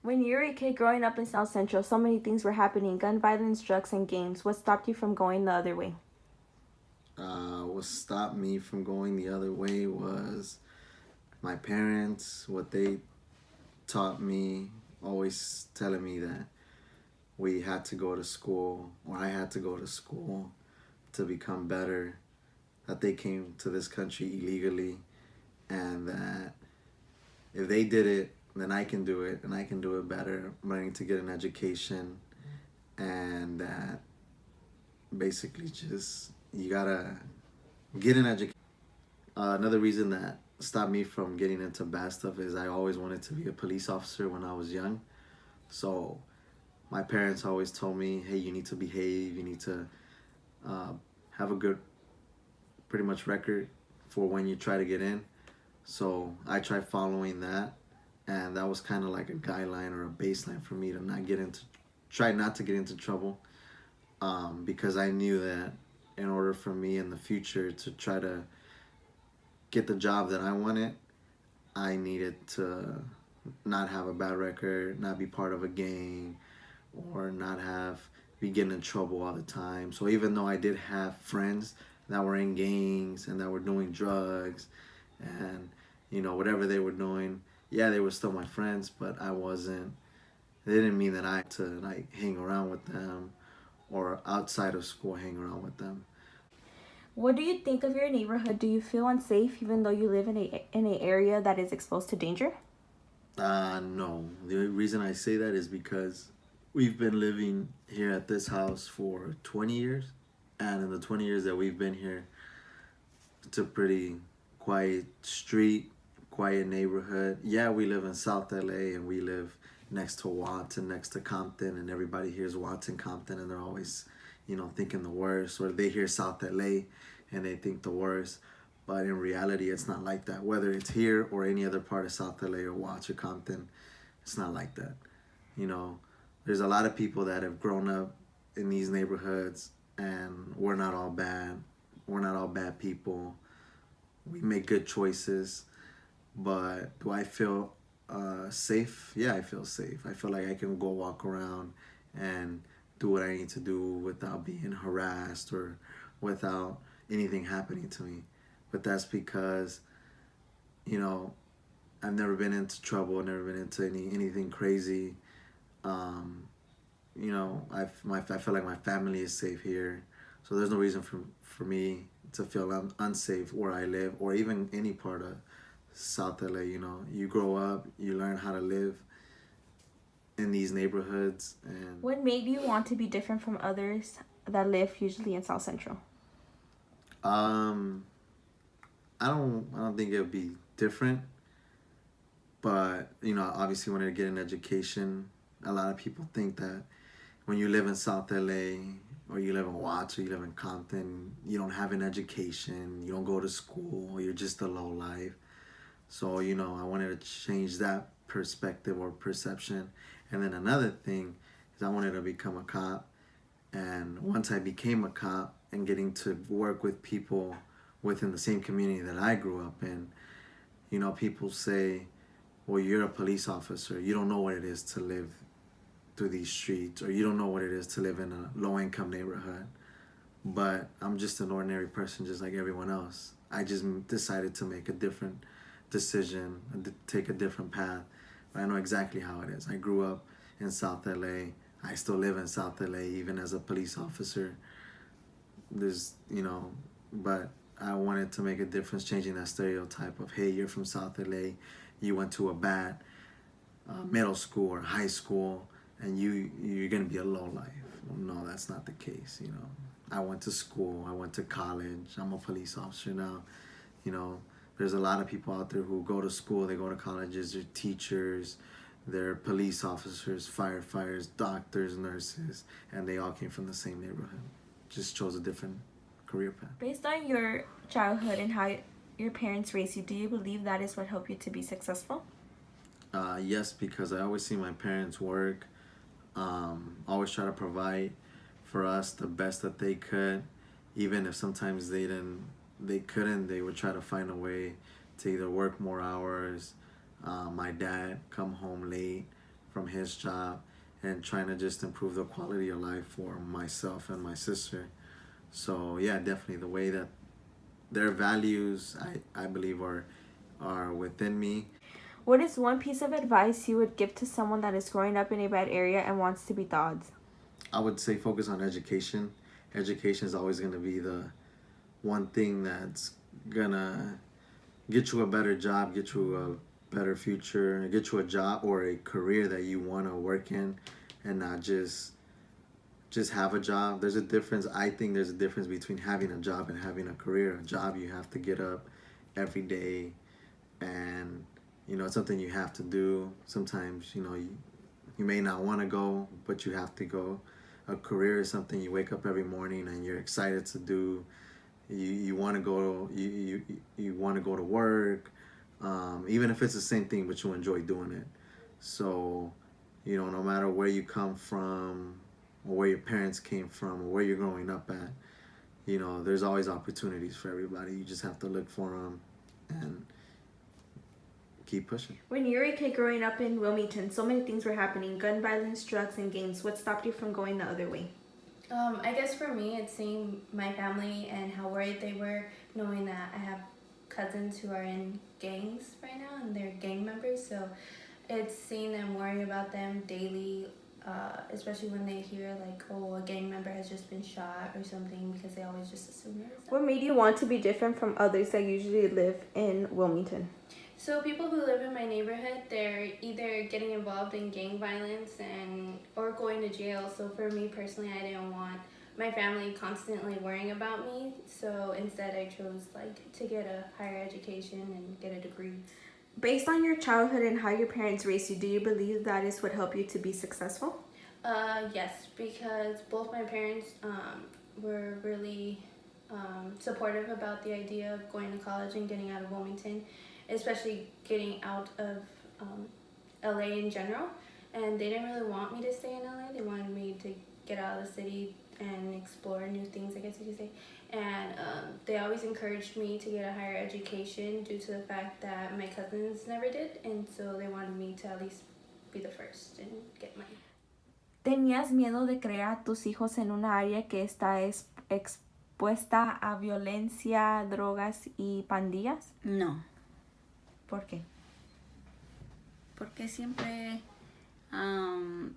When you were a kid growing up in South Central, so many things were happening: gun violence, drugs, and gangs. What stopped you from going the other way? What stopped me from going the other way was my parents, what they taught me, always telling me that we had to go to school, or I had to go to school to become better, that they came to this country illegally, and that if they did it, then I can do it, and I can do it better. I'm learning to get an education, and that basically just you gotta get an education. Another reason that stopped me from getting into bad stuff is I always wanted to be a police officer when I was young. So my parents always told me, hey, you need to behave, you need to uh, have a good, pretty much record for when you try to get in. So I tried following that, and that was kind of like a guideline or a baseline for me to try not to get into trouble, because I knew that in order for me in the future to try to get the job that I wanted, I needed to not have a bad record, not be part of a gang, or not have be getting in trouble all the time. So even though I did have friends that were in gangs and that were doing drugs and whatever they were doing, yeah, they were still my friends, but I wasn't. They didn't mean that I had to like hang around with them or outside of school hang around with them. What do you think of your neighborhood? Do you feel unsafe even though you live in a area that is exposed to danger? No. The reason I say that is because we've been living here at this house for 20 years. And in the 20 years that we've been here, it's a pretty quiet street, quiet neighborhood. Yeah, we live in South LA and we live next to Watson, next to Compton, and everybody hears Watson, Compton, and they're always, thinking the worst. Or they hear South LA and they think the worst. But in reality, it's not like that. Whether it's here or any other part of South LA or Watts or Compton, it's not like that. You know, there's a lot of people that have grown up in these neighborhoods, and we're not all bad. We're not all bad people. We make good choices. But do I feel safe? Yeah, I feel safe. I feel like I can go walk around and do what I need to do without being harassed or without anything happening to me. But that's because, you know, I've never been into trouble, never been into anything crazy. Um, I feel like my family is safe here, so there's no reason for me to feel unsafe where I live or even any part of South LA. You grow up, you learn how to live in these neighborhoods, and What made you want to be different from others that live usually in South Central? um, I don't think it would be different, but obviously, wanted to get an education. A lot of people think that when you live in South LA or you live in Watts or you live in Compton, you don't have an education, you don't go to school, you're just a low life. So, I wanted to change that perspective or perception. And then another thing is I wanted to become a cop. And once I became a cop and getting to work with people within the same community that I grew up in, people say, well, you're a police officer. You don't know what it is to live through these streets, or you don't know what it is to live in a low income neighborhood. But I'm just an ordinary person, just like everyone else. I just decided to make a different decision, take a different path. But I know exactly how it is. I grew up in South LA. I still live in South LA, even as a police officer. But I wanted to make a difference, changing that stereotype of, hey, you're from South LA, you went to a bad middle school or high school, and you're gonna be a low life. Well, no, that's not the case. I went to school, I went to college. I'm a police officer now. You know, there's a lot of people out there who go to school, they go to colleges, they're teachers, they're police officers, firefighters, doctors, nurses, and they all came from the same neighborhood. Just chose a different career path. Based on your childhood and how your parents raised you, do you believe that is what helped you to be successful? Yes, because I always see my parents work, always try to provide for us the best that they could, even if sometimes they couldn't, they would try to find a way to either work more hours. My dad come home late from his job and trying to just improve the quality of life for myself and my sister. So yeah, definitely the way that their values I believe are within me. What is one piece of advice you would give to someone that is growing up in a bad area and wants to beat the odds? I would say focus on education. Education is always going to be the one thing that's gonna get you a better job, get you a better future, get you a job or a career that you want to work in, and not just have a job. There's a difference. I think there's a difference between having a job and having a career. A job, you have to get up every day, and it's something you have to do. Sometimes you may not want to go, but you have to go. A career is something you wake up every morning and you're excited to do. You want to go, you want to go to work, even if it's the same thing, but you enjoy doing it. So no matter where you come from or where your parents came from or where you're growing up at, there's always opportunities for everybody. You just have to look for them and keep pushing. When you were a kid growing up in Wilmington, so many things were happening: gun violence, drugs, and gangs. What stopped you from going the other way? I guess for me, it's seeing my family and how worried they were, knowing that I have cousins who are in gangs right now and they're gang members. So it's seeing them, worrying about them daily, especially when they hear like, oh, a gang member has just been shot or something, because they always just assume it is. What made you want to be different from others that usually live in Wilmington? So people who live in my neighborhood, they're either getting involved in gang violence or going to jail. So for me personally, I didn't want my family constantly worrying about me. So instead I chose to get a higher education and get a degree. Based on your childhood and how your parents raised you, do you believe that is what helped you to be successful? Yes, because both my parents were really supportive about the idea of going to college and getting out of Wilmington, especially getting out of LA in general. And they didn't really want me to stay in LA. They wanted me to get out of the city and explore new things, I guess you could say. And they always encouraged me to get a higher education due to the fact that my cousins never did. And so they wanted me to at least be the first and get mine. ¿Tenías miedo de crear a tus hijos en una área que está expuesta a violencia, drogas y pandillas? No, ¿Por qué? porque siempre,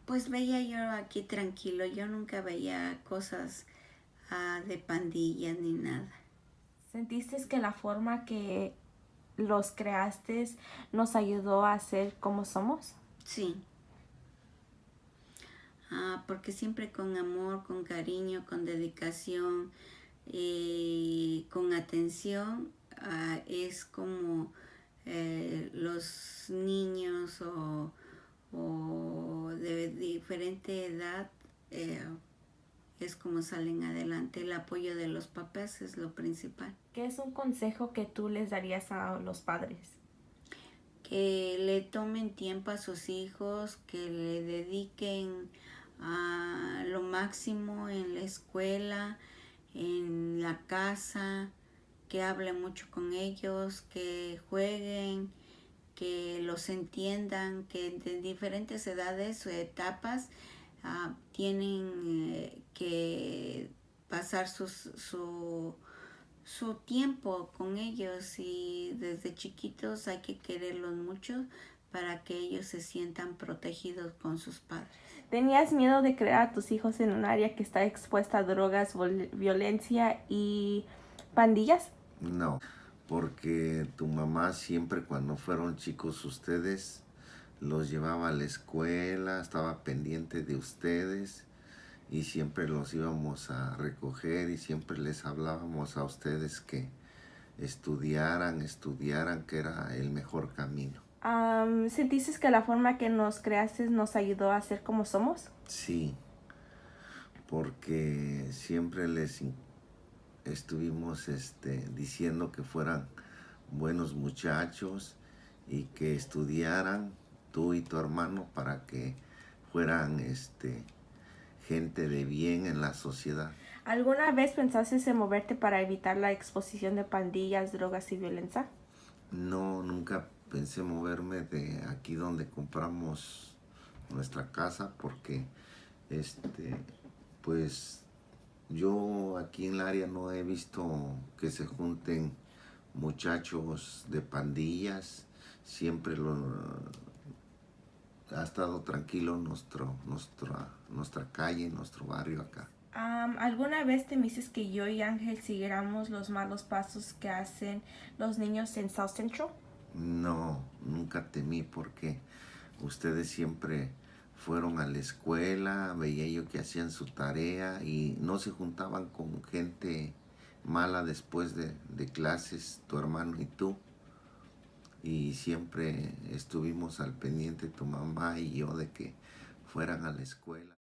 pues veía yo aquí tranquilo. Yo nunca veía cosas de pandillas ni nada. ¿Sentiste que la forma que los creaste nos ayudó a ser como somos? Sí. Porque siempre con amor, con cariño, con dedicación y con atención es como los niños o de diferente edad es como salen adelante. El apoyo de los papás es lo principal. ¿Qué es un consejo que tú les darías a los padres? Que le tomen tiempo a sus hijos, que le dediquen lo máximo en la escuela, en la casa, que hablen mucho con ellos, que jueguen, que los entiendan, que de diferentes edades o etapas tienen que pasar su tiempo con ellos, y desde chiquitos hay que quererlos mucho para que ellos se sientan protegidos con sus padres. ¿Tenías miedo de crear a tus hijos en un área que está expuesta a drogas, violencia y pandillas? No, porque tu mamá siempre cuando fueron chicos ustedes los llevaba a la escuela, estaba pendiente de ustedes y siempre los íbamos a recoger y siempre les hablábamos a ustedes que estudiaran, que era el mejor camino. ¿Sentiste que la forma que nos creaste nos ayudó a ser como somos? Sí, porque siempre les estuvimos diciendo que fueran buenos muchachos y que estudiaran, tú y tu hermano, para que fueran gente de bien en la sociedad. ¿Alguna vez pensaste en moverte para evitar la exposición de pandillas, drogas y violencia? No, nunca pensé moverme de aquí donde compramos nuestra casa porque pues yo aquí en el área no he visto que se junten muchachos de pandillas. Siempre ha estado tranquilo nuestra calle, nuestro barrio acá. ¿Alguna vez temiste que yo y Ángel siguiéramos los malos pasos que hacen los niños en South Central? No, nunca temí porque ustedes siempre fueron a la escuela, veía yo que hacían su tarea y no se juntaban con gente mala después de clases, tu hermano y tú. Y siempre estuvimos al pendiente, tu mamá y yo, de que fueran a la escuela.